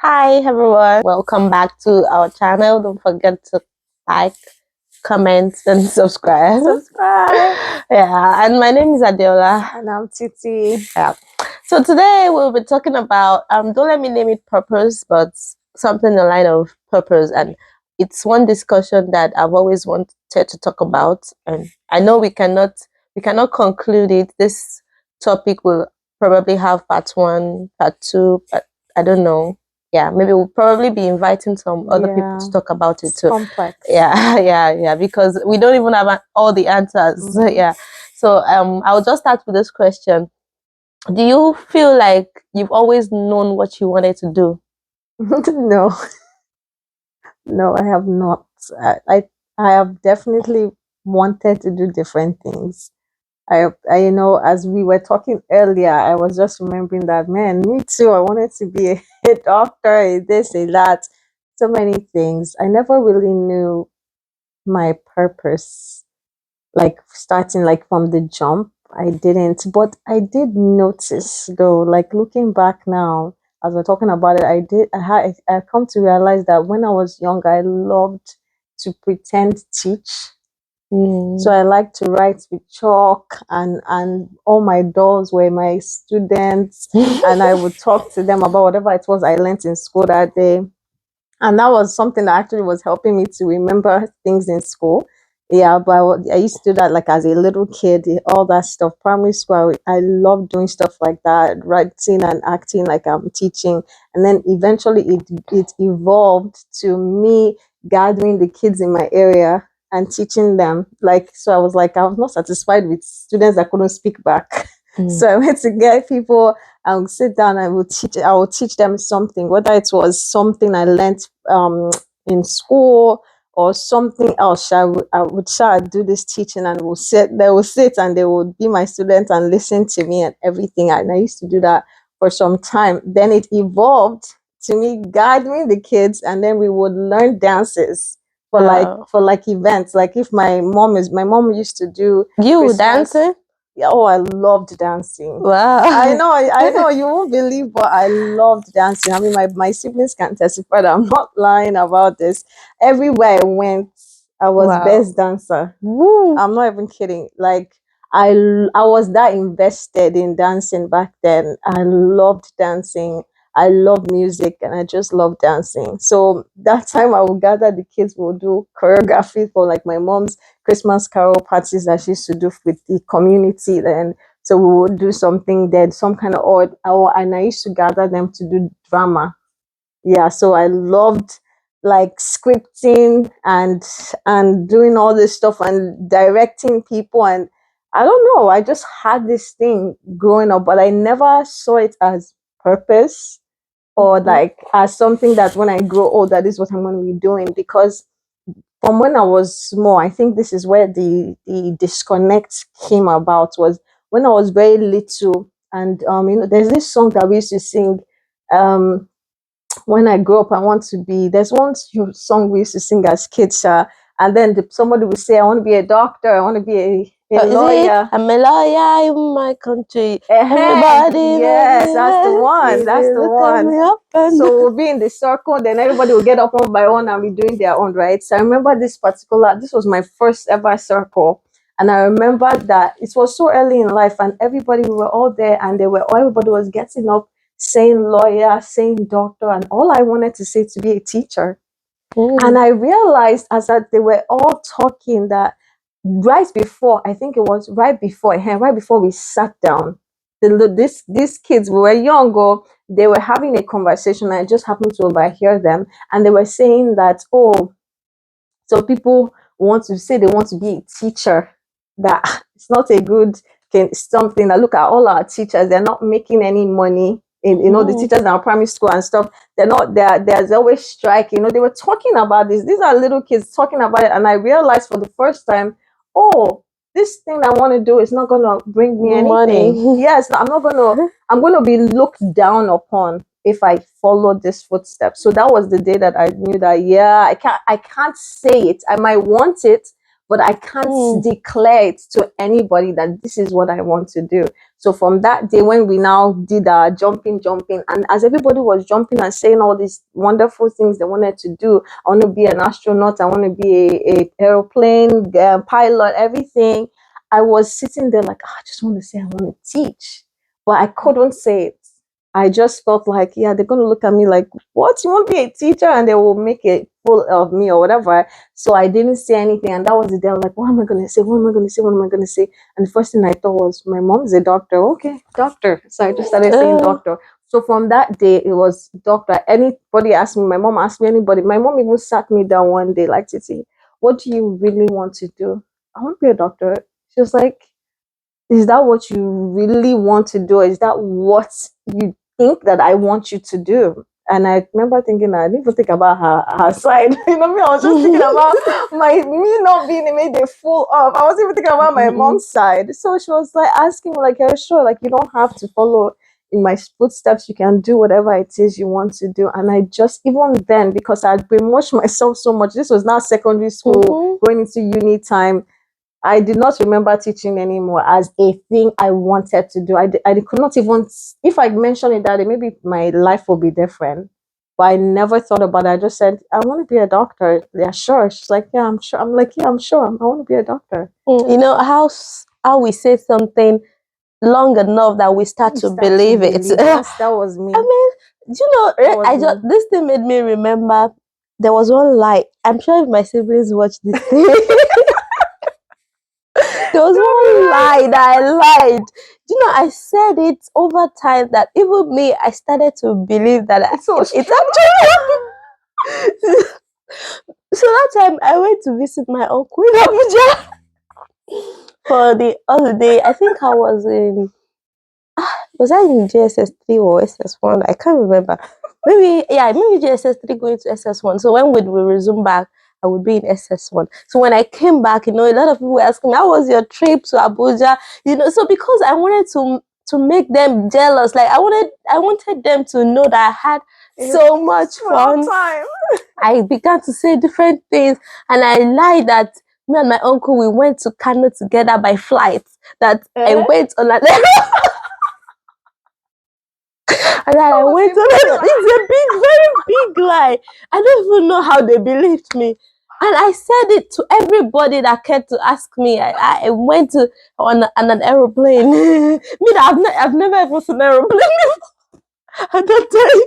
Hi everyone, welcome back to our channel. Don't forget to like, comment, and subscribe. Yeah, and my name is Adiola. And I'm Titi. Yeah. So today we'll be talking about don't let me name it purpose, but something in the line of purpose. And it's one discussion that I've always wanted to talk about, and I know we cannot conclude it. This topic will probably have part one, part two, but I don't know. Yeah, maybe we'll probably be inviting some other people to talk about it too. Complex. Yeah, yeah, because we don't even have all the answers. Yeah. So I'll just start with this question. Do you feel like you've always known what you wanted to do? No, no, I have not. I have definitely wanted to do different things. You know, as we were talking earlier, I was just remembering that, man, me too. I wanted to be a doctor, a this, a that, so many things. I never really knew my purpose, like starting like from the jump. I didn't, but I did notice though, like looking back now, as we're talking about it, I come to realize that when I was young, I loved to pretend teach. So I like to write with chalk, and all my dolls were my students, and I would talk to them about whatever it was I learned in school that day. And that was something that actually was helping me to remember things in school. Yeah, but I used to do that like as a little kid, all that stuff. Primary school, I loved doing stuff like that, writing and acting like I'm teaching. And then eventually it evolved to me gathering the kids in my area and teaching them. Like, so I was like, I was not satisfied with students that couldn't speak back. So I went to get people. I would sit down. I would teach them something, whether it was something I learned in school or something else. I would try to do this teaching, and they will sit and they would be my students and listen to me and everything. And I used to do that for some time. Then it evolved to me gathering the kids, and then we would learn dances for like events. Like if my mom used to do Christmas dancing. Yeah, oh, I loved dancing. Wow. I know, you won't believe, but I loved dancing. I mean, my siblings can testify that I'm not lying about this. Everywhere I went, I was Wow. best dancer. Woo. I'm not even kidding. Like, I was that invested in dancing back then. I loved dancing. I love music, and I just love dancing. So that time I would gather the kids, will do choreography for like my mom's Christmas carol parties that she used to do with the community. Then so we would do something there, some kind of and I used to gather them to do drama. Yeah, so I loved like scripting and doing all this stuff and directing people. And I don't know, I just had this thing growing up, but I never saw it as purpose or like as something that when I grow older, this is what I'm going to be doing. Because from when I was small, I think this is where the disconnect came about, was when I was very little. And you know, there's this song that we used to sing. Um, when I grow up, I want to be. There's one song we used to sing as kids, and then somebody would say, "I want to be a doctor. I want to be a lawyer. I'm a lawyer in my country. Everybody, yes, that's the one. That's the one. So we'll be in the circle, then everybody will get up one by one and be doing their own, right? So I remember this was my first ever circle. And I remember that it was so early in life, and we were all there, and everybody was getting up saying lawyer, saying doctor, and all I wanted to say to be a teacher. And I realized as that they were all talking that right before, I think it was right before we sat down, these kids, we were young, they were having a conversation. I just happened to overhear them, and they were saying that, oh, so people want to say they want to be a teacher, that it's not a good something. That look at all our teachers, they're not making any money. You know, the teachers in our primary school and stuff, there's always strike. You know, they were talking about this. These are little kids talking about it, and I realized for the first time, oh, this thing I want to do is not gonna bring me anything. Money. Yes, I'm gonna be looked down upon if I follow this footstep. So that was the day that I knew that, yeah, I can't say it. I might want it, but I can't declare it to anybody that this is what I want to do. So from that day when we now did our jumping, and as everybody was jumping and saying all these wonderful things they wanted to do, I want to be an astronaut, I want to be a airplane pilot, everything. I was sitting there like, I just want to say I want to teach, but I couldn't say it. I just felt like, yeah, they're going to look at me like, what? You want to be a teacher? And they will make a fool of me or whatever. So I didn't say anything. And that was the day I was like, what am I going to say? What am I going to say? What am I going to say? And the first thing I thought was, my mom's a doctor. Okay, doctor. So I just started saying doctor. So from that day, it was doctor. Anybody asked me, my mom asked me, anybody. My mom even sat me down one day, like, Titi, what do you really want to do? I want to be a doctor. She was like, is that what you really want to do? Is that what you think that I want you to do? And I remember thinking, I didn't even think about her side. You know me, I was just thinking about me not being made a fool of. I wasn't even thinking about my mom's side. So she was like asking me, like, are sure? Like, you don't have to follow in my footsteps. You can do whatever it is you want to do. And I just, even then, because I'd brainwashed myself so much, this was now secondary school, going into uni time, I did not remember teaching anymore as a thing I wanted to do. I could not even, if I mentioned it that day, maybe my life will be different. But I never thought about it. I just said, I want to be a doctor. Yeah, sure. She's like, yeah, I'm sure. I'm like, yeah, I'm sure. I want to be a doctor. You know how we say something long enough that we start to believe it. Yes, that was me. I mean, do you know, this thing made me remember there was one lie. I'm sure if my siblings watch this thing, there was one lie that I lied. Do you know, I said it over time that even me, I started to believe that it's actually So that time I went to visit my uncle in Abuja for the holiday. I think I was I in JSS 3 or SS1? I can't remember. Maybe JSS 3 going to SS1. So when would we resume back, I would be in SS1. So when I came back, a lot of people were asking me, how was your trip to Abuja? So because I wanted to make them jealous, like I wanted them to know that I had so much fun. I began to say different things, and I lied that me and my uncle, we went to Kano together by flight. That I went on a and I went on it's a big, very big lie. I don't even know how they believed me. And I said it to everybody that cared to ask me. I went on an aeroplane. Me, I've never ever seen an aeroplane at that time.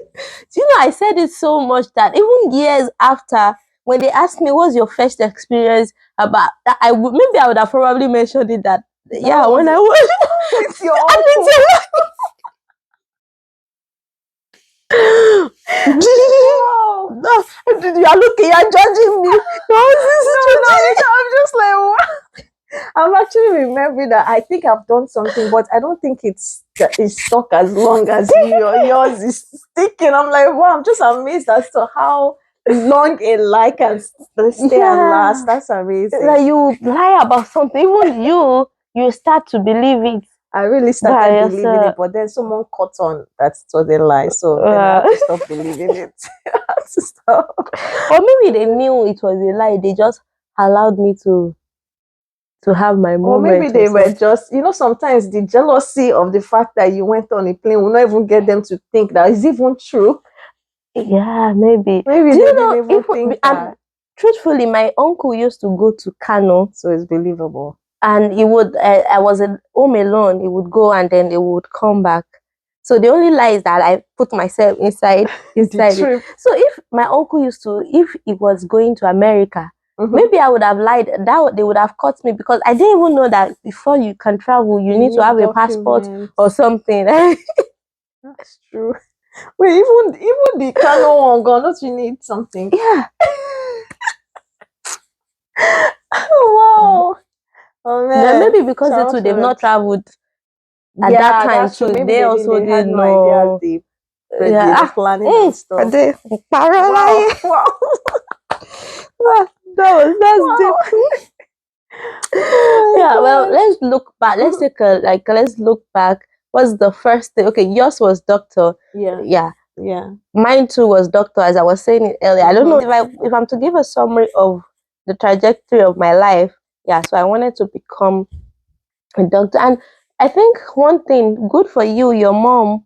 I said it so much that even years after, when they asked me, what's your first experience about that, maybe I would have probably mentioned it that when I was with your uncle. No, you're looking, you're judging me. No, I'm just like, what? I'm actually remembering that I think I've done something, but I don't think it's stuck as long as yours is sticking. I'm like, wow, I'm just amazed as to how long a lie can stay and last. That's amazing. Like you lie about something, even you start to believe it. I really started believing it, but then someone caught on that it was a lie, so then I had to stop believing it. I had to stop. Or maybe they knew it was a lie. They just allowed me to have my moment. Or maybe they were just, sometimes the jealousy of the fact that you went on a plane will not even get them to think that is even true. Yeah, maybe. Maybe they didn't even think that. Truthfully, my uncle used to go to Kano, so it's believable. And he would, I was at home alone. He would go and then he would come back. So the only lie is that I put myself inside it. So if my uncle if he was going to America, maybe I would have lied. That they would have caught me because I didn't even know that before you can travel, you need to have a passport or something. That's true. Wait, even the Kano one gone, don't you need something? Yeah. Wow. Oh, man. Then maybe because they've not traveled at that time too. Maybe they also didn't know. Idea the planning and stuff. Wow. That's deep. Yeah, well, let's look back. Let's look back. What's the first thing? Okay, yours was doctor. Yeah. Mine too was doctor, as I was saying it earlier. I don't know if I'm to give a summary of the trajectory of my life. Yeah, so I wanted to become a doctor. And I think one thing good for you, your mom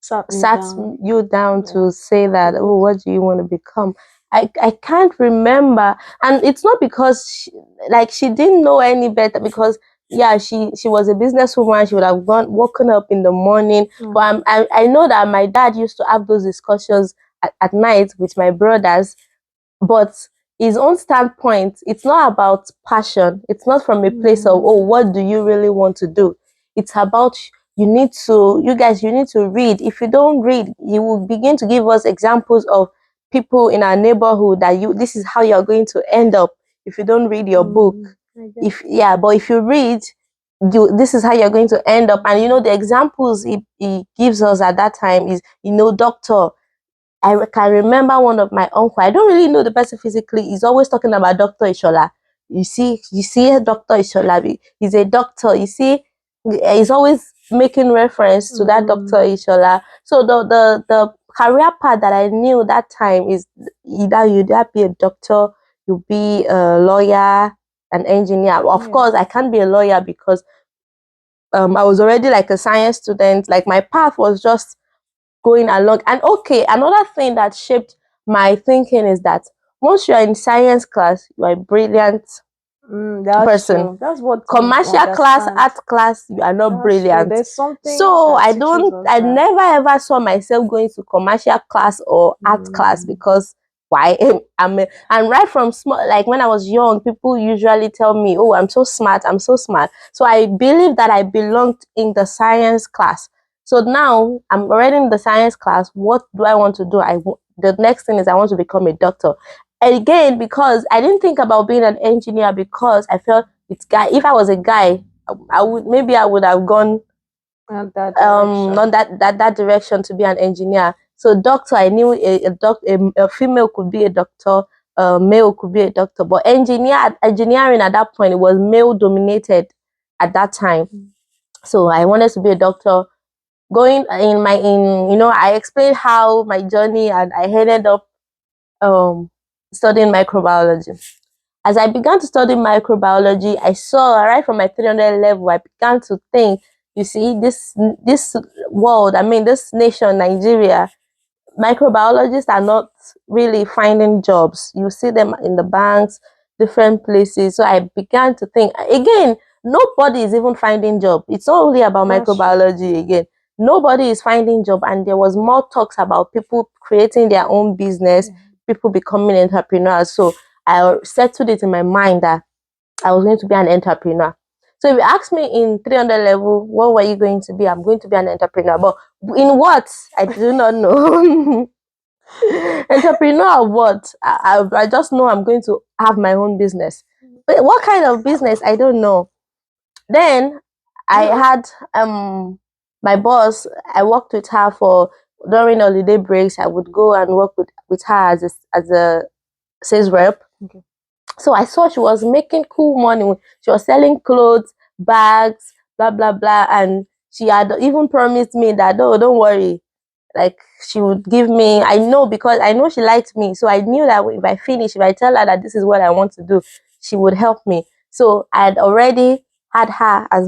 Sat me sat down. you down Yeah. to say that, Good. oh, what do you want to become? I can't remember, and it's not because she didn't know any better, because yeah, she was a businesswoman. She would have gone woken up in the morning. But Mm. I know that my dad used to have those discussions at night with my brothers, but his own standpoint, it's not about passion. It's not from a place of, Mm. oh, what do you really want to do? It's about, you need to read. If you don't read, you will begin to give us examples of people in our neighborhood that this is how you're going to end up if you don't read your book. Mm. I get. If yeah, but if you read, this is how you're going to end up. And the examples he gives us at that time is, doctor. I can remember one of my uncle. I don't really know the person physically. He's always talking about Dr. Ishola. You see, Dr. Ishola. He's a doctor. You see, he's always making reference to that Dr. Mm. Ishola. So the career path that I knew that time is either you'd be a doctor, you be a lawyer, an engineer. Of Yeah. course, I can't be a lawyer because I was already like a science student. Like my path was just going along. And okay, another thing that shaped my thinking is that once you're in science class, you're a brilliant That's person. true. That's what we Commercial class, understand. art class, you are not That's true. brilliant. There's something So that teaches us I that. never ever saw myself going to commercial class or art class, Mm. because why? And right from small, like when I was young, people usually tell me, oh, I'm so smart, I'm so smart. So I believe that I belonged in the science class. So now I'm already in the science class. What do I want to do? The next thing is I want to become a doctor. Again, because I didn't think about being an engineer, because I felt it's guy. If I was a guy, I would have gone Not that direction. not that direction to be an engineer. So doctor, I knew a female could be a doctor, a male could be a doctor, but engineering at that point, it was male dominated at that time. Mm. So I wanted to be a doctor. Going in my in you know I explained how my journey, and I ended up um studying microbiology. As I began to study microbiology, I saw right from my 300 level, I began to think, you see, this world, I mean, this nation, Nigeria, microbiologists are not really finding jobs. You see them in the banks, different places. So I began to think again, nobody is even finding job. It's not only about That's true. microbiology again. Nobody is finding job, and there was more talks about people creating their own business, Yeah. people becoming entrepreneurs. So I settled it in my mind that I was going to be an entrepreneur. So if you ask me in 300 level, what were you going to be? I'm going to be an entrepreneur. But in what? I do not know. Entrepreneur of what? I just know I'm going to have my own business. But what kind of business? I don't know. Then I had my boss. I worked with her for during holiday breaks. I would go and work with her as a sales rep. Okay. So I saw she was making cool money. She was selling clothes, bags, blah blah blah, and she had even promised me that, oh, don't worry, like she would give me. I know, because I know she liked me, so I knew that if I tell her that this is what I want to do, she would help me. So I had already had her I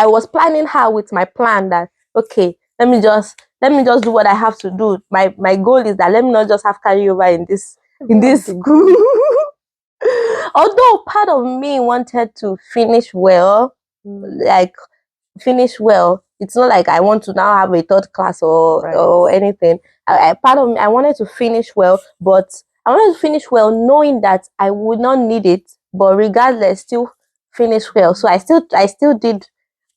was planning her with my plan that, okay, let me just do what I have to do. My goal is that let me not just have carryover in What a this big school. goal. Although part of me wanted to finish well, Mm. like finish well. It's not like I want to now have a third class Right. or anything. Part of me, I wanted to finish well, but I wanted to finish well knowing that I would not need it, but regardless, still finish well. So I still did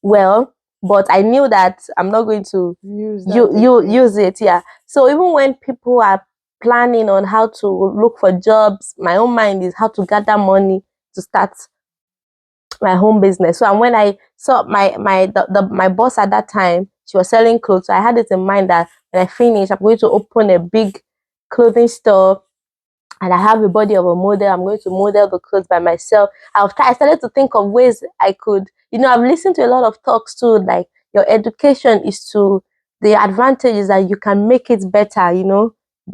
well, but I knew that I'm not going to Use that you degree. use it. Yeah. So even when people are planning on how to look for jobs, my own mind is how to gather money to start my home business. So and when I saw my boss at that time, she was selling clothes. So I had it in mind that when I finish, I'm going to open a big clothing store, and I have a body of a model. I'm going to model the clothes by myself. I started to think of ways I could, I've listened to a lot of talks too, like your education is to the advantage is that you can make it better.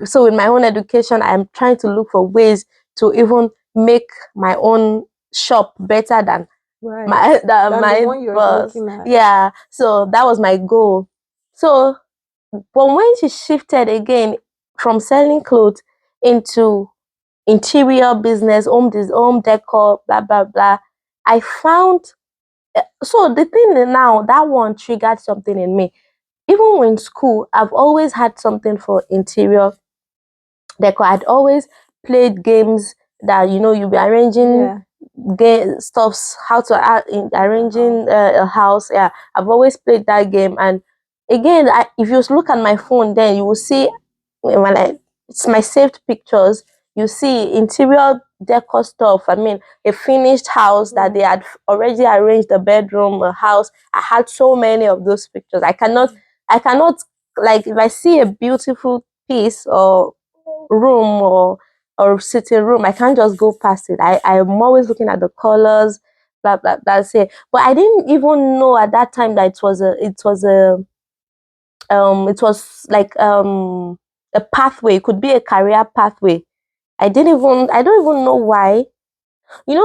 So in my own education, I'm trying to look for ways to even make my own shop better than Right. my Than the my one you're boss. looking at. Yeah, so that was my goal. So, but when she shifted again from selling clothes into interior business, home decor, blah blah blah, I found. So the thing is now, that one triggered something in me. Even when in school, I've always had something for interior decor. I'd always played games that you'll be arranging Yeah. game stuffs, how to in arranging a house. Yeah, I've always played that game. And again, if you look at my phone, then you will see when it's my saved pictures. You see interior decor stuff. I mean, a finished house that they had already arranged, the bedroom, a house. I had so many of those pictures. I cannot, like, if I see a beautiful piece or room or sitting room, I can't just go past it. I'm always looking at the colors, blah blah blah. Say, but I didn't even know at that time that it was like a pathway. It could be a career pathway. I don't even know why.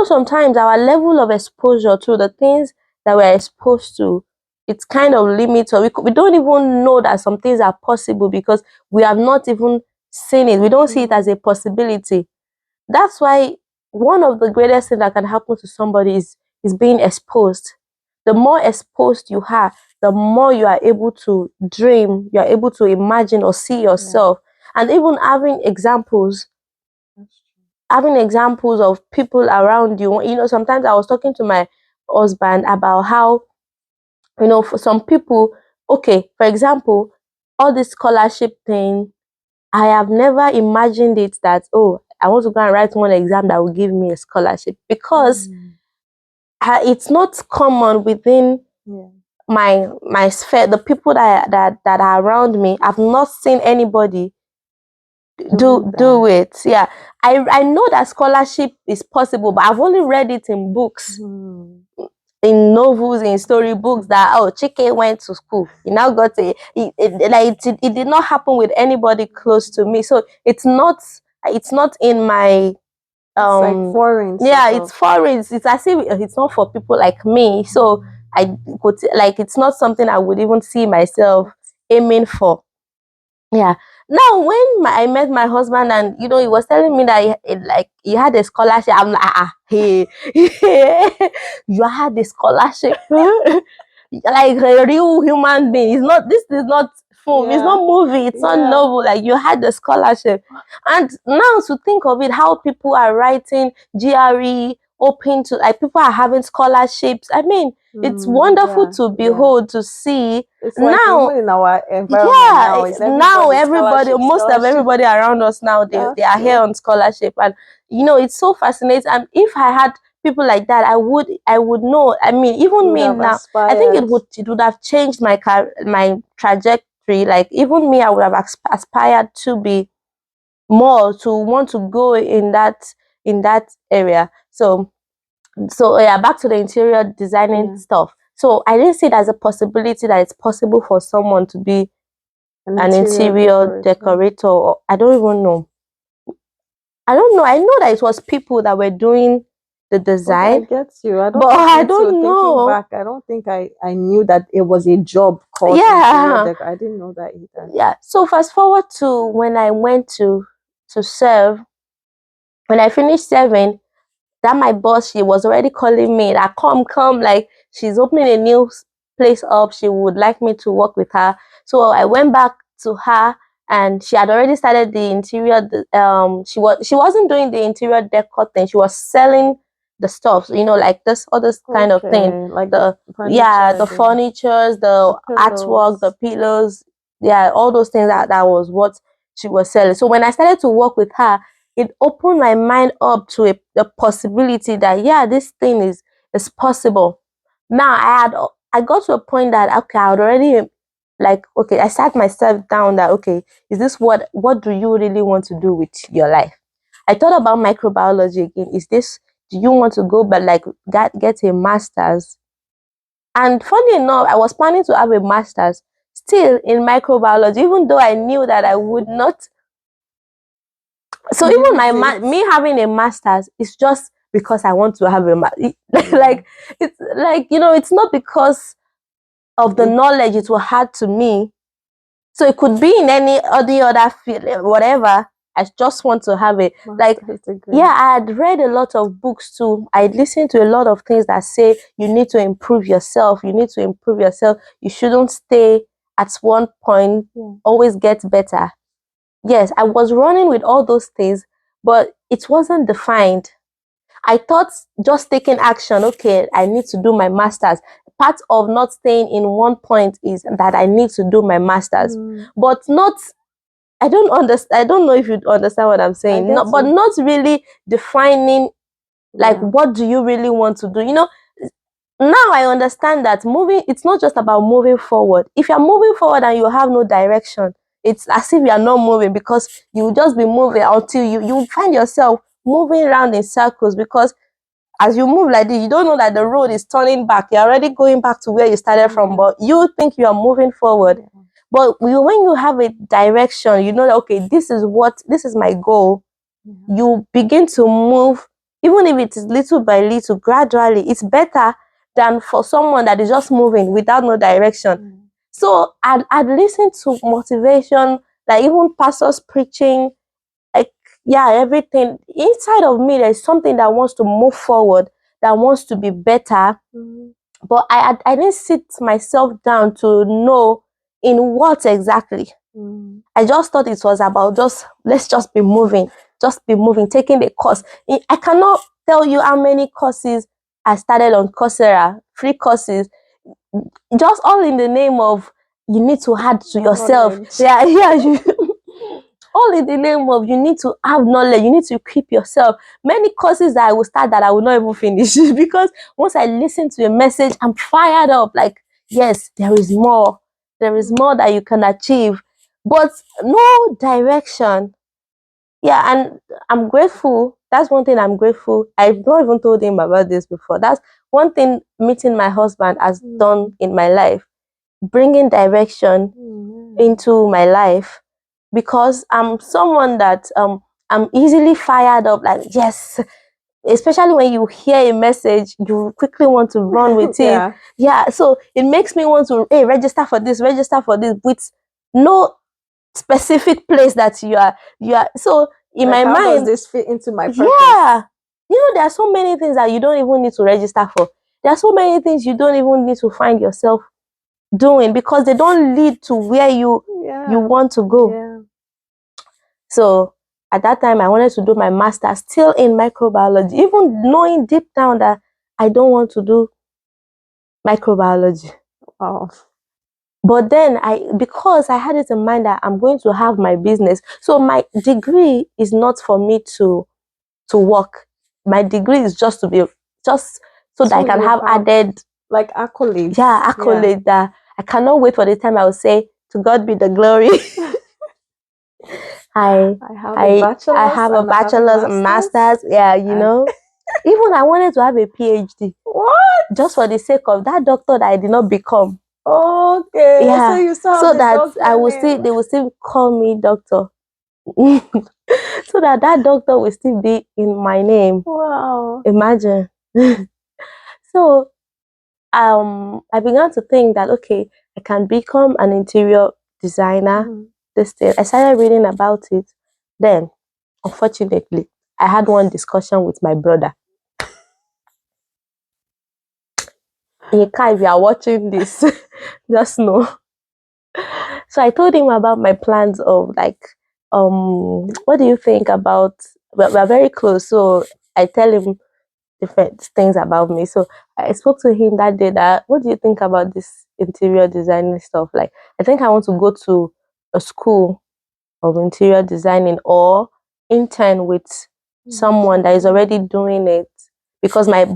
Sometimes our level of exposure to the things that we're exposed to, it's kind of limits, or we don't even know that some things are possible because we have not even seen it. We don't see it as a possibility. That's why one of the greatest things that can happen to somebody is being exposed. The more exposed you are, the more you are able to dream, you are able to imagine or see yourself. And even having examples of people around you. Sometimes I was talking to my husband about how, for some people, okay, for example, all this scholarship thing, I have never imagined it that, oh, I want to go and write one exam that will give me a scholarship, because it's not common within my sphere. The people that are around me, I've not seen anybody do it. Yeah, I know that scholarship is possible, but I've only read it in books, in novels, in storybooks, that, oh, Chike went to school, he now got it did not happen with anybody close to me. So it's not in my It's like foreign, yeah, sort it's of. foreign. It's as if it's not for people like me. So I could, like, it's not something I would even see myself aiming for. Yeah. Now, when I met my husband, and he was telling me that he had a scholarship, I'm like, hey, you had a scholarship, like a real human being. It's not. This is not film. It's not movie. It's not novel. Like, you had the scholarship, and now to think of it, how people are writing GRE open to, like, people are having scholarships. I mean, it's wonderful to behold, to see. It's like Now, even in our environment yeah, now, is now everybody everybody, scholarship, most of scholarship. everybody around us now, they That's are here true. on scholarship. And it's so fascinating. And if I had people like that, I would know. I mean, You even would me have now, I think aspired. it would have changed my trajectory. Like, even me, I would have aspired to be more, to want to go in that area. So yeah, back to the interior designing stuff. So I didn't see it as a possibility that it's possible for someone to be An an interior interior decorator. decorator. I don't even know. I don't know. I know that it was people that were doing the Okay, I design, get you. I but don't think I me too. don't Thinking know. back, I don't think I knew that it was a job called interior Yeah, decor. I didn't know that either. yeah. So fast forward to when I went to serve. When I finished serving, that my boss, she was already calling me that, come, like, she's opening a new place up, she would like me to work with her. So I went back to her, and she had already started the interior. She wasn't doing the interior decor thing, she was selling the stuff, like this other kind of thing. Okay, like the The Yeah, furniture, the furnitures, the the artwork, the pillows. pillows, yeah, all those things. That was what she was selling. So when I started to work with her, it opened my mind up to the possibility that, yeah, this thing is possible. Now I got to a point that, okay, I had already, like, okay, I sat myself down that, okay, is this what do you really want to do with your life? I thought about microbiology again. Do you want to go, but, like, get a master's? And funny enough, I was planning to have a master's still in microbiology, even though I knew that I would not So even me having a master's is just because I want to have a like it's like, you know, it's not because of the knowledge it will add to me. So it could be in any other field, whatever. I just want to have it. Like, yeah, I had read a lot of books too. I listened to a lot of things that say you need to improve yourself. You need to improve yourself. You shouldn't stay at one point. Always get better. Yes, I was running with all those things, but it wasn't defined. I thought just taking action, okay, I need to do my master's. Part of not staying in one point is that I need to do my master's, but not, I don't understand. I don't know if you understand what I'm saying. No, but not really defining, like, what do you really want to do? You know, now I understand that moving, it's not just about moving forward. If you're moving forward and you have no direction, it's as if you are not moving, because you will just be moving until you find yourself moving around in circles, because as you move like this, you don't know that the road is turning back. You're already going back to where you started from, but you think you are moving forward. But when you have a direction, you know that, okay, this is my goal. You begin to move, even if it is little by little, gradually. It's better than for someone that is just moving without no direction. So I'd listen to motivation, like even pastors preaching, like, yeah, everything inside of me, there's something that wants to move forward, that wants to be better. But I didn't sit myself down to know in what exactly. I just thought it was about let's just be moving, taking the course. I cannot tell you how many courses I started on Coursera, free courses, just all in the name of you need to add to yourself. Yeah, yeah. All in the name of you need to have knowledge, you need to equip yourself. Many courses that I will start that I will not even finish because once I listen to a message, I'm fired up. Like, yes, there is more. There is more that you can achieve, but no direction. Yeah, and I'm grateful. That's one thing I'm grateful. I've not even told him about this before. That's one thing meeting my husband has done in my life, bringing direction into my life, because I'm someone that I'm easily fired up, like, yes, especially when you hear a message, you quickly want to run with it. Yeah, so it makes me want to, hey, register for this, with no specific place that you are. So in like, my mind, how does this fit into my purpose? Yeah, you know, there are so many things that you don't even need to register for. There are so many things you don't even need to find yourself doing, because they don't lead to where you want to go. So at that time, I wanted to do my master's still in microbiology, even knowing deep down that I don't want to do microbiology. Wow. But then because I had it in mind that I'm going to have my business. So my degree is not for me to work. My degree is just to be, just so that I can have added, like, accolades. Yeah, accolades that I cannot wait for the time I will say, to God be the glory. I have a bachelor's and master's. Yeah, you know. Even I wanted to have a PhD. What? Just for the sake of that doctor that I did not become. Okay. Yeah. So you saw so that I will still, they will still call me doctor. So that doctor will still be in my name. Wow. Imagine. So I began to think that, okay, I can become an interior designer. This thing. I started reading about it. Then, unfortunately, I had one discussion with my brother. Yeka, if you are watching this, just know. So I told him about my plans of, like, what do you think about, we're very close, so I tell him different things about me. So I spoke to him that day that, what do you think about this interior designing stuff? Like, I think I want to go to a school of interior designing, or intern with someone that is already doing it, because my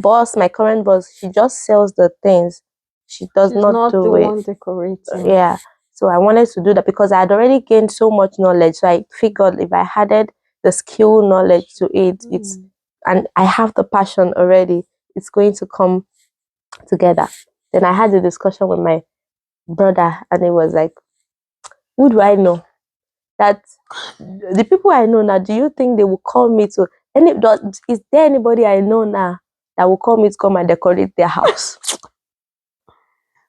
current boss, she just sells the things. She's not do it. One decorating. Yeah. So I wanted to do that because I had already gained so much knowledge. So I figured if I added the skill knowledge to it, and I have the passion already, it's going to come together. Then I had a discussion with my brother, and it was like, who do I know that the people I know now, do you think they will call me to is there anybody I know now that will call me to come and decorate their house?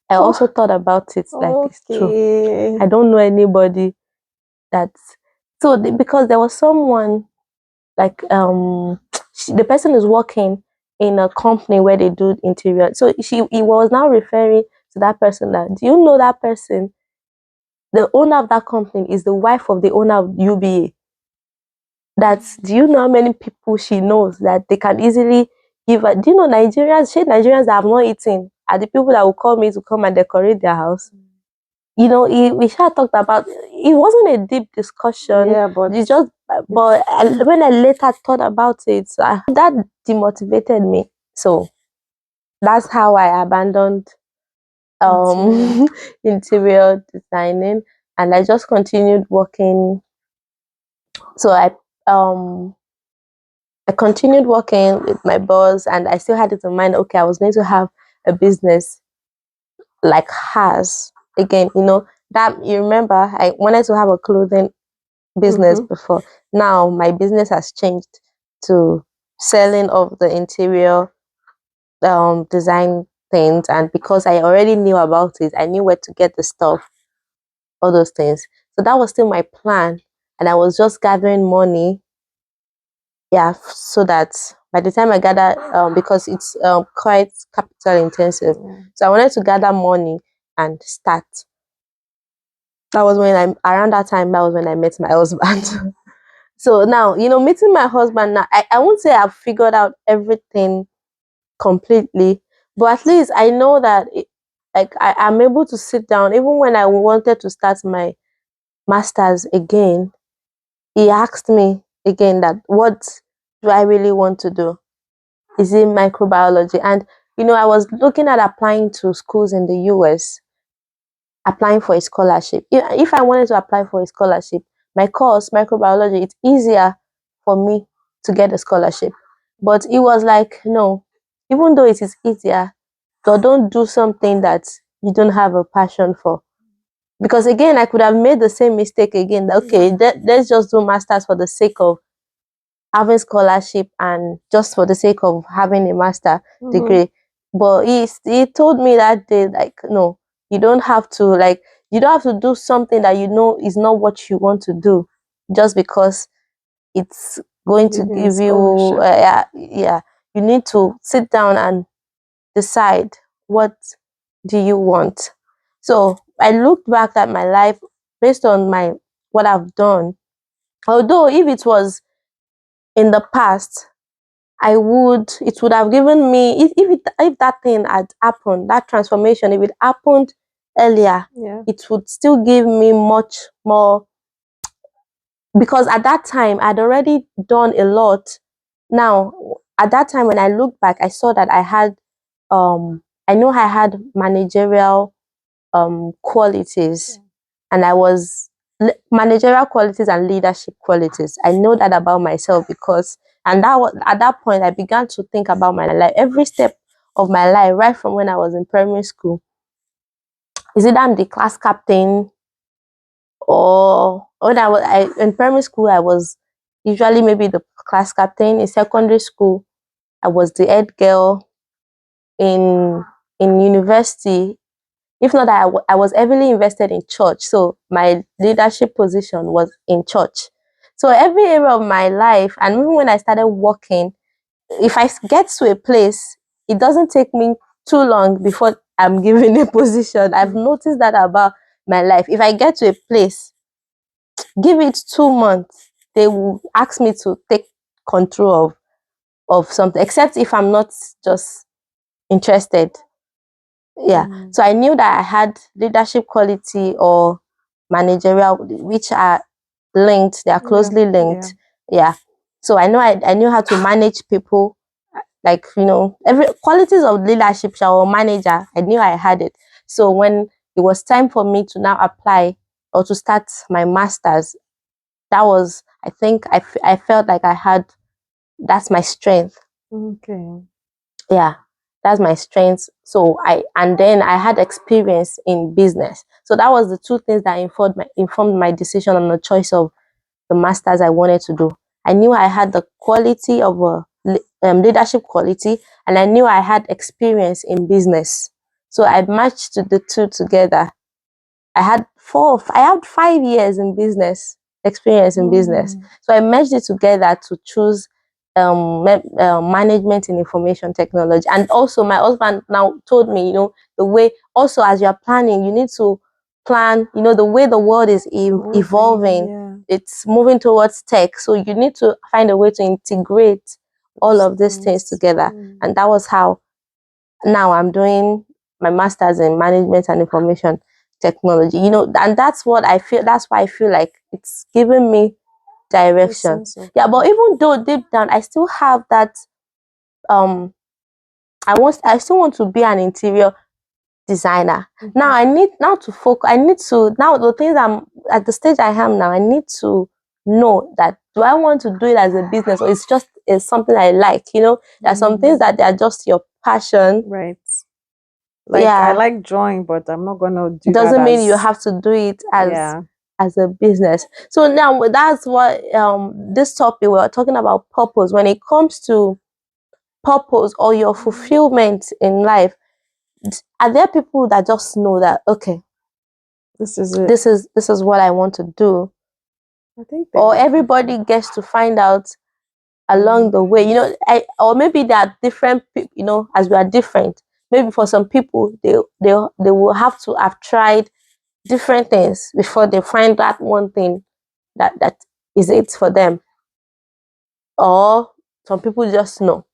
I Oh, also thought about it, like it's true. okay. I don't know anybody that's because there was someone like the person is working in a company where they do interior. So he was now referring to that person that, do you know that person? The owner of that company is the wife of the owner of UBA. Do you know how many people she knows that they can easily give her? Do you know Nigerians that have not eaten are the people that will call me to come and decorate their house? You know, we should talked about it. Wasn't a deep discussion. Yeah, but It's just, but when I later thought about it, that demotivated me. So that's how I abandoned interior. um interior designing, and I just continued working. So um I continued working with my boss, and I still had it in mind. Okay, I was going to have a business like hers again. You know that you remember I wanted to have a clothing business Mm-hmm. before. Now my business has changed to selling of the interior design things, and because I already knew about it, I knew where to get the stuff, all those things. So that was still my plan, and I was just gathering money, yeah, so that by the time I gather, because it's quite capital intensive, Yeah. so I wanted to gather money and start. That was when around that time, that was when I met my husband. So now, meeting my husband now, I won't say I've figured out everything completely, but at least I know that like I'm able to sit down. Even when I wanted to start my master's again, he asked me again that what do I really want to do? Is it microbiology? And I was looking at applying to schools in the US, applying for a scholarship. If I wanted to apply for a scholarship, my course, microbiology, it's easier for me to get a scholarship. But it was like, no, even though it is easier, don't do something that you don't have a passion for. Because again, I could have made the same mistake again. Okay, let's just do masters for the sake of having scholarship and just for the sake of having a master Mm-hmm. degree. But he told me that day, like, no, you don't have to, like, you don't have to do something that you know is not what you want to do just because it's going to Give you a give you scholarship. yeah, you need to sit down and decide what do you want. So I looked back at my life based on my what I've done. Although if it was in the past, it would have given me, if that thing had happened, that transformation, if it happened earlier, Yeah. it would still give me much more, because at that time I'd already done a lot. Now, at that time when I look back, I saw that I know I had managerial qualities, and I was managerial qualities and leadership qualities. I know that about myself because, and that was at that point I began to think about my life, every step of my life, right from when I was in primary school. Is it I'm the class captain, or when in primary school I was usually maybe the class captain. In secondary school, I was the head girl. In university, if not that I was heavily invested in church, so my leadership position was in church. So every area of my life, and even when I started working, if I get to a place, it doesn't take me too long before I'm given a position. I've noticed that about my life. If I get to a place, give it 2 months, they will ask me to take control of something, except if I'm not just interested. Yeah. Mm. So I knew that I had leadership quality or managerial, which are linked, they are Yeah. closely Yeah. linked. Yeah. So I knew how to manage people, like, every qualities of leadership or manager, I knew I had it. So when it was time for me to now apply or to start my master's, that was, I think, I felt like that's my strength. Okay. Yeah, that's my strength. So and then I had experience in business. So that was the two things that informed my decision on the choice of the masters I wanted to do. I knew I had the quality of a leadership quality, and I knew I had experience in business. So I matched the two together. I had 5 years in business experience in business. So I merged it together to choose management in information technology. And also, my husband now told me, the way, also as you're planning, you need to plan, the way the world is evolving, Yeah. it's moving towards tech. So you need to find a way to integrate all of these things together. And that was how now I'm doing my master's in management and information technology, and that's what I feel. That's why I feel like it's giving me direction. Yeah, but even though deep down, I still have that. Um, I still want to be an interior designer. Now I need now to focus. I need to now the things I'm at the stage I am now. I need to know that do I want to do it as a business or it's something I like. There are some things that they are just your passion. Right. Like I Yeah, like drawing, but I'm not gonna do that doesn't mean you as have to do it yeah. as a business. So now that's what this topic we're talking about purpose. When it comes to purpose or your fulfillment in life, are there people that just know that okay, This is it. this is what I want to do, I think there or are everybody gets to find out along the way? Or maybe there are different people. As we are different, maybe for some people they will have to have tried different things before they find that one thing that is it for them. Or some people just know.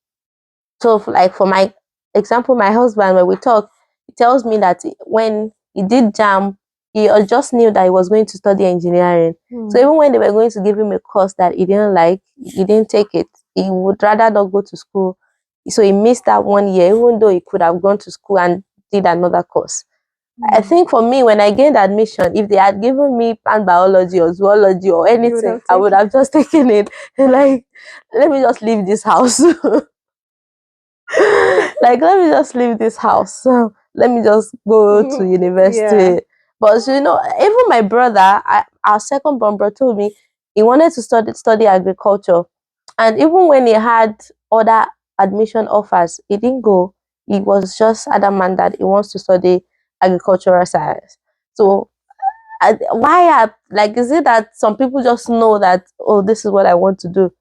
So like for my example, my husband, when we talk, he tells me that when he did jam, he just knew that he was going to study engineering. So even when they were going to give him a course that he didn't like, he didn't take it. He would rather not go to school. So he missed that 1 year, even though he could have gone to school and did another course. I think for me, when I gained admission, if they had given me plant biology or zoology or anything, I would have just taken it. Like, let me just leave this house. Like, let me just leave this house. Let me just go to university. Yeah. But even my brother, our second born brother, told me he wanted to study agriculture, and even when he had other admission offers, he didn't go. He was just adamant that he wants to study agricultural science. So is it that some people just know that, oh, this is what I want to do?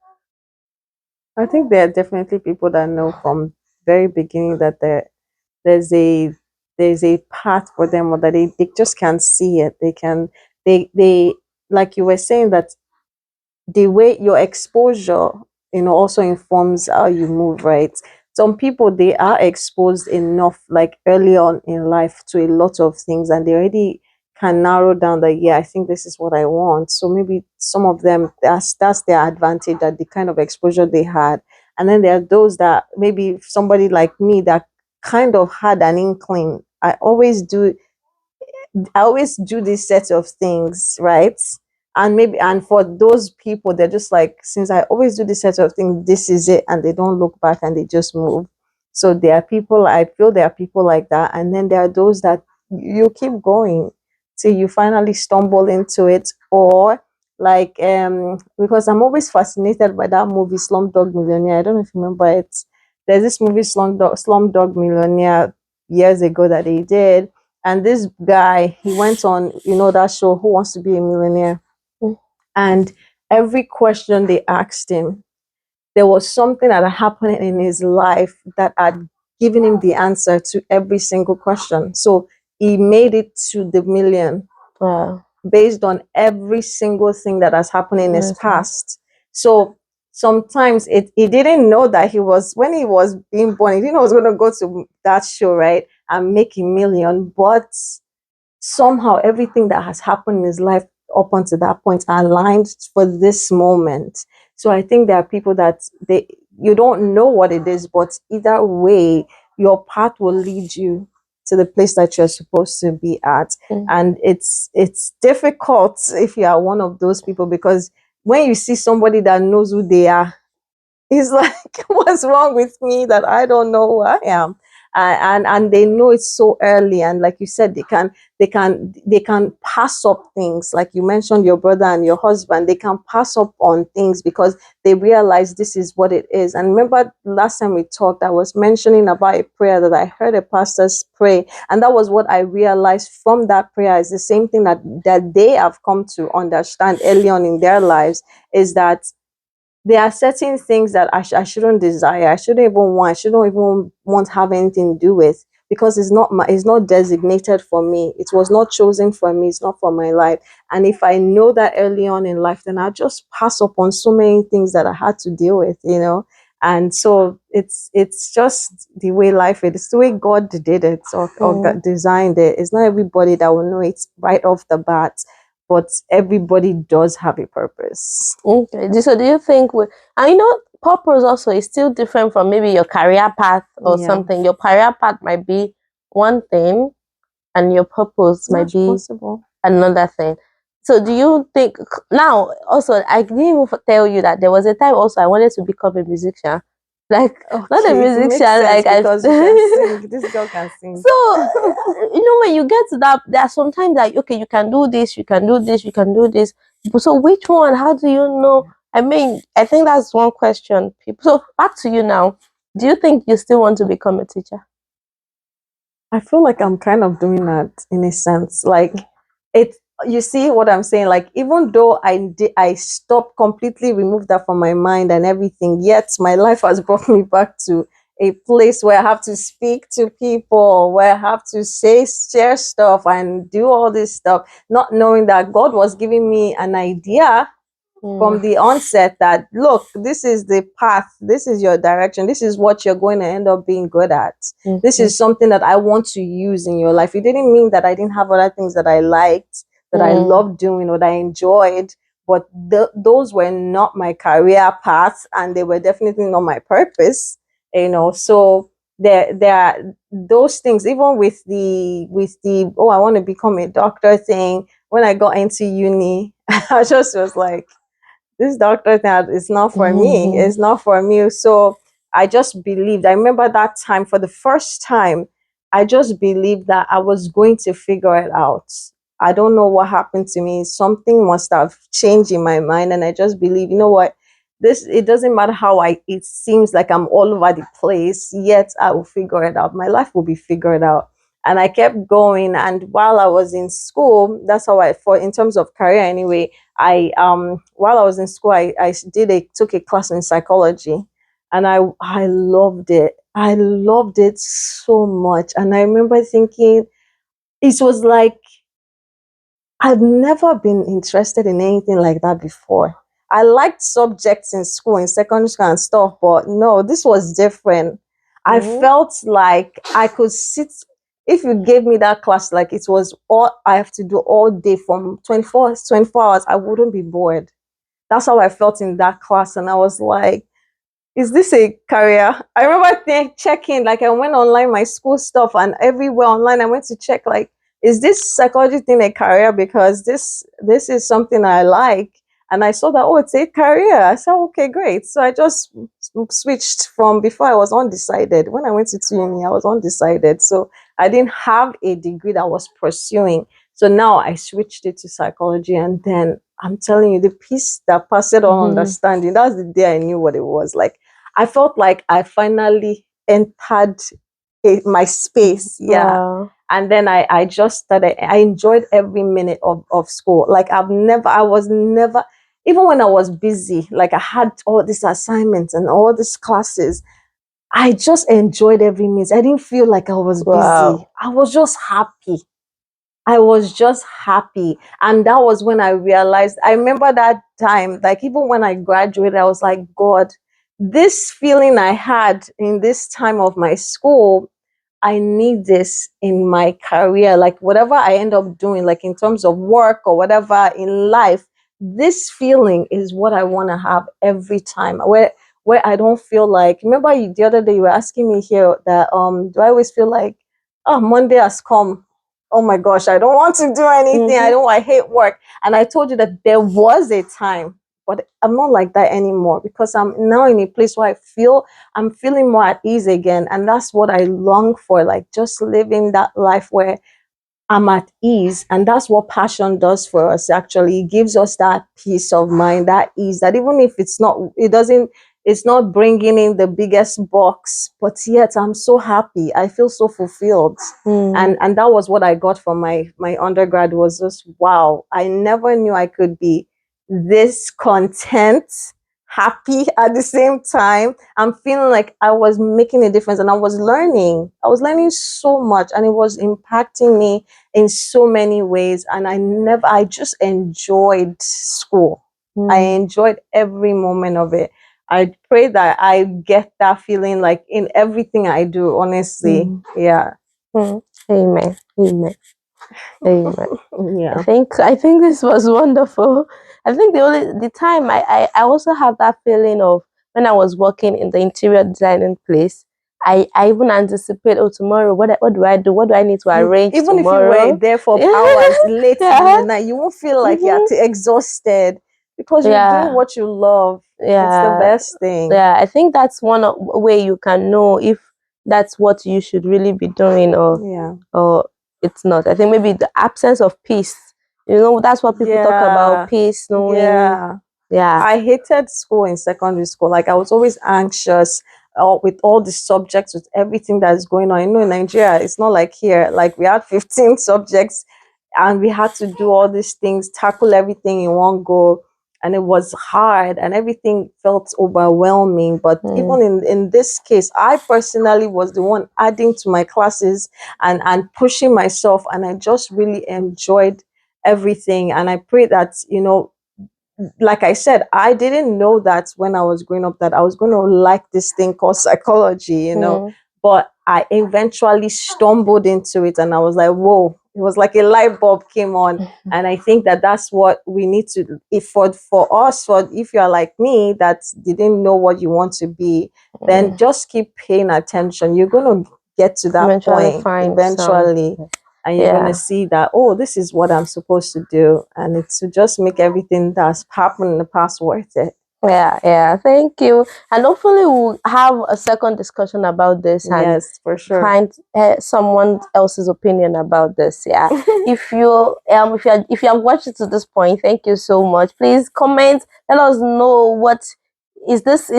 I think there are definitely people that know from very beginning that there's a there's a path for them, or that they just can't see it. They like you were saying that the way your exposure also informs how you move, right? Some people, they are exposed enough like early on in life to a lot of things, and they already can narrow down that, yeah, I think this is what I want. So maybe some of them, that's their advantage, that the kind of exposure they had. And then there are those that maybe somebody like me that kind of had an inkling. I always do this set of things, right? And for those people, they're just like, since I always do this set of things, this is it, and they don't look back and they just move. So I feel there are people like that, and then there are those that you keep going till you finally stumble into it, or like because I'm always fascinated by that movie Slumdog Millionaire. I don't know if you remember it. There's this movie Slumdog Millionaire years ago that they did, and this guy, he went on, that show, Who Wants to Be a Millionaire? Mm. And every question they asked him, there was something that had happened in his life that had given him the answer to every single question. So he made it to the million Wow. based on every single thing that has happened in his Yes, sir. past. So sometimes he didn't know that when he was being born, he didn't know he was going to go to that show, right? And make a million. But somehow everything that has happened in his life up until that point aligned for this moment. So I think there are people that you don't know what it is, but either way, your path will lead you to the place that you're supposed to be at. Mm. And it's difficult if you are one of those people, because when you see somebody that knows who they are, it's like, what's wrong with me that I don't know who I am? and they know it's so early, and like you said, they can pass up things, like you mentioned your brother and your husband. They can pass up on things because they realize this is what it is. And remember last time we talked, I was mentioning about a prayer that I heard a pastor's pray, and that was what I realized from that prayer is the same thing that they have come to understand early on in their lives, is that there are certain things that I shouldn't desire. I shouldn't even want. I shouldn't even want to have anything to do with, because it's not designated for me. It was not chosen for me. It's not for my life. And if I know that early on in life, then I just pass up on so many things that I had to deal with. And so it's just the way life is. It's the way God did it, or Mm. God designed it. It's not everybody that will know it right off the bat, but everybody does have a purpose. Okay. So do you think and purpose also is still different from maybe your career path or Yeah, something. Your career path might be one thing and your purpose might that's be possible. another thing. So do you think now also I didn't even tell you that there was a time also I wanted to become a musician. Like not a Okay, it makes musician, sense like I because you can sing. This girl can sing. so when you get to that, there are sometimes that okay, you can do this, you can do this, you can do this. So which one? How do you know? I mean, I think that's one question. People. So back to you now. Do you think you still want to become a teacher? I feel like I'm kind of doing that in a sense. Like it you see what I'm saying? Like even though I stopped, completely removed that from my mind and everything, yet my life has brought me back to a place where I have to speak to people, where I have to share stuff and do all this stuff, not knowing that God was giving me an idea Mm, from the onset that, look, this is the path, this is your direction, this is what you're going to end up being good at, this okay. is something that I want to use in your life. It didn't mean that I didn't have other things that I liked, that I Mm, loved doing, what I enjoyed, but those were not my career path, and they were definitely not my purpose. So there are those things. Even with the oh, I want to become a doctor thing, when I got into uni, I just was like, this doctor thing is not for me. mhm, It's not for me. So I just believed. I remember that time, for the first time, I just believed that I was going to figure it out. I don't know what happened to me. Something must have changed in my mind. And I just believe, you know what? It doesn't matter how it seems like I'm all over the place, yet I will figure it out. My life will be figured out. And I kept going. And while I was in school, that's how for in terms of career anyway, I while I was in school, I took a class in psychology, and I loved it. I loved it so much, and I remember thinking it was like I've never been interested in anything like that before. I liked subjects in school, in secondary school and stuff, but no, this was different. I mhm, felt like I could sit, if you gave me that class, like it was all I have to do all day from 24 hours, I wouldn't be bored. That's how I felt in that class. And I was like, is this a career? I remember checking, like I went online, my school stuff, and everywhere online, I went to check, like, is this psychology thing a career? Because this is something I like. And I saw that, oh, it's a career. I said, okay, great. So I just switched from before I was undecided. When I went to uni, I was undecided. So I didn't have a degree that I was pursuing. So now I switched it to psychology, and then I'm telling you, the peace that passed all mhm. understanding. That's the day I knew what it was like. I felt like I finally entered my space. Yeah. Wow. And then I just started, I enjoyed every minute of school. Like I was never, even when I was busy, like I had all these assignments and all these classes, I just enjoyed every minute. I didn't feel like I was busy. Wow. I was just happy. I was just happy. And that was when I realized, I remember that time, like even when I graduated, I was like, God, this feeling I had in this time of my school, I need this in my career. Like whatever I end up doing, like in terms of work or whatever in life, this feeling is what I want to have every time. Where I don't feel like, remember the other day you were asking me here that do I always feel like, oh, Monday has come. Oh my gosh, I don't want to do anything. Mhm, I hate work. And I told you that there was a time, but I'm not like that anymore, because I'm now in a place where I'm feeling more at ease again. And that's what I long for, like just living that life where I'm at ease. And that's what passion does for us. Actually, it gives us that peace of mind, that ease, that even if it's not bringing in the biggest box, but yet I'm so happy. I feel so fulfilled. And that was what I got from my undergrad, was just, wow, I never knew I could be this content, happy at the same time. I'm feeling like I was making a difference, and I was learning so much, and it was impacting me in so many ways. And I just enjoyed school. I enjoyed every moment of it. I pray that I get that feeling like in everything I do, honestly. Yeah. Amen. Amen. Amen. Yeah. I think this was wonderful. I think the time I also have that feeling of when I was working in the interior designing place. I even anticipate, oh, tomorrow what do I do? What do I need to arrange Even if you were tomorrow? there for Yeah. hours late in the Yeah. night, you won't feel like you're Mhm. exhausted, because you're doing Yeah. what you love. It's the Yeah. best thing. Yeah. I think that's way you can know if that's what you should really be doing, Yeah. or it's not. I think maybe the absence of peace. That's what people talk about, Yeah. peace, knowing. Yeah. Yeah. I hated school in secondary school. Like, I was always anxious, with all the subjects, with everything that's going on. In Nigeria, it's not like here. Like, we had 15 subjects, and we had to do all these things, tackle everything in one go. And it was hard, and everything felt overwhelming. But even in this case, I personally was the one adding to my classes, and pushing myself. And I just really enjoyed everything. And I pray that, like I said, I didn't know that when I was growing up, that I was going to like this thing called psychology. But I eventually stumbled into it, and I was like, whoa, it was like a light bulb came on. And I think that that's what we need to, if for us, for if you're like me, that didn't know what you want to be, then just keep paying attention. You're going to get to that Eventually point find some. eventually, and you're going to Yeah. see that, oh, this is what I'm supposed to do, and it's to just make everything that's happened in the past worth it. Yeah. Thank you. And hopefully we'll have a second discussion about this and Yes, for sure. find someone else's opinion about this. Yeah. If you have watched it to this point, thank you so much. Please comment. Let us know is this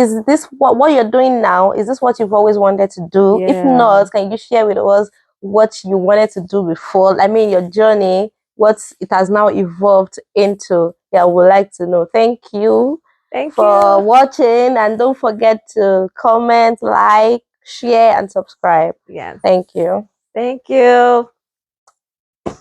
what you're doing now? Is this what you've always wanted to do? If Yeah. not, can you share with us what you wanted to do before? I mean, your journey, what it has now evolved into. Yeah, we'd like to know. Thank you Thank for you. watching, and don't forget to comment, like, share, and subscribe. Yes. Thank you. Thank you.